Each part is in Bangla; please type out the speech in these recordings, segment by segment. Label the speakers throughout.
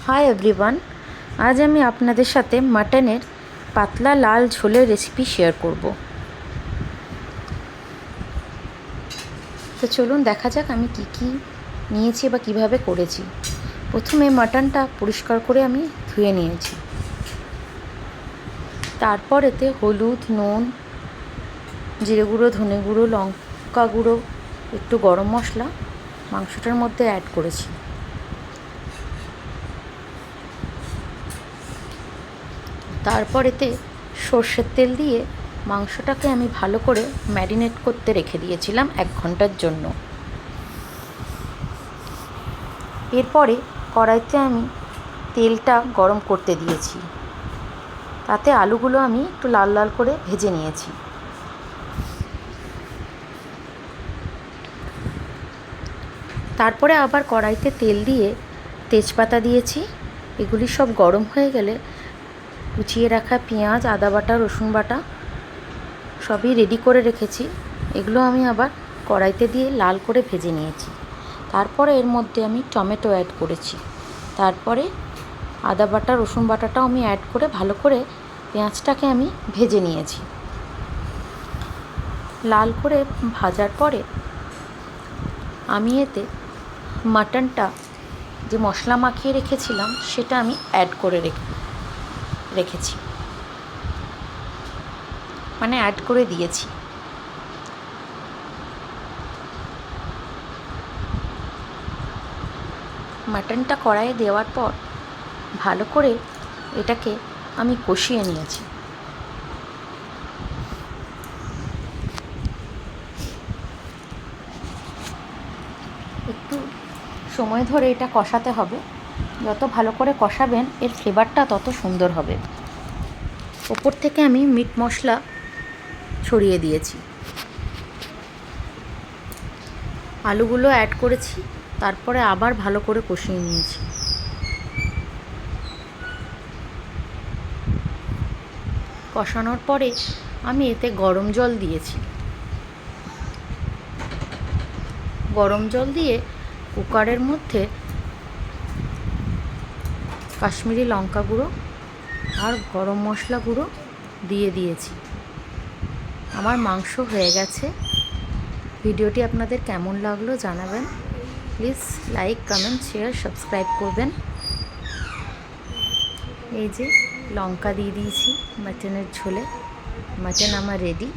Speaker 1: হাই এভরিওয়ান, আজ আমি আপনাদের সাথে মাটনের পাতলা লাল ঝোলের রেসিপি শেয়ার করব। তো চলুন দেখা যাক আমি কি কি নিয়েছি বা কিভাবে করেছি। প্রথমে মাটনটা পরিষ্কার করে আমি ধুয়ে নিয়েছি। তারপর এতে হলুদ, নুন, জিরে গুঁড়ো, ধনে গুঁড়ো, লঙ্কা গুঁড়ো, একটু গরম মশলা মাংসটার মধ্যে অ্যাড করেছি। তারপর এতে সর্ষের তেল দিয়ে মাংসটাকে আমি ভালো করে ম্যারিনেট করতে রেখে দিয়েছিলাম 1 ঘন্টার জন্য। এরপরে কড়াইতে আমি তেলটা গরম করতে দিয়েছি। তাতে আলুগুলো আমি একটু লাল লাল করে ভেজে নিয়েছি। তারপরে আবার কড়াইতে তেল দিয়ে তেজপাতা দিয়েছি। এগুলি সব গরম হয়ে গেলে কুচিয়ে রাখা পেঁয়াজ, আদা বাটা, রসুন বাটা সবই রেডি করে রেখেছি। এগুলো আমি আবার কড়াইতে দিয়ে লাল করে ভেজে নিয়েছি। তারপরে এর মধ্যে আমি টমেটো অ্যাড করেছি। তারপরে আদা বাটা, রসুন বাটাটাও আমি অ্যাড করে ভালো করে পেঁয়াজটাকে আমি ভেজে নিয়েছি। লাল করে ভাজার পরে আমি এতে মাটনটা যে মশলা মাখিয়ে রেখেছিলাম সেটা আমি অ্যাড করে রেখেছি, মানে অ্যাড করে দিয়েছি। মাটনটা কড়াইয়ে দেওয়ার পর ভালো করে এটাকে আমি কষিয়ে নিয়েছি। একটু সময় ধরে এটা কষাতে হবে। যত ভালো করে কষাবেন এর ফ্লেভারটা তত সুন্দর হবে। ওপর থেকে আমি মিট মশলা ছড়িয়ে দিয়েছি। আলুগুলো অ্যাড করেছি। তারপরে আবার ভালো করে কষিয়ে নিয়েছি। কষানোর পরে আমি এতে গরম জল দিয়েছি। গরম জল দিয়ে কুকারের মধ্যে কাশ্মীরি লঙ্কা গুঁড়ো আর গরম মশলা গুঁড়ো দিয়ে দিয়েছি। আমার মাংস হয়ে গেছে। ভিডিওটি আপনাদের কেমন লাগলো জানাবেন। Please like, comment, share, subscribe করবেন। এই যে লঙ্কা দিয়ে দিয়েছি মাটনের ঝোলে। মাটন আমার রেডি।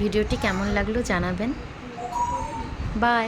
Speaker 1: ভিডিওটি কেমন লাগলো জানাবেন। বাই।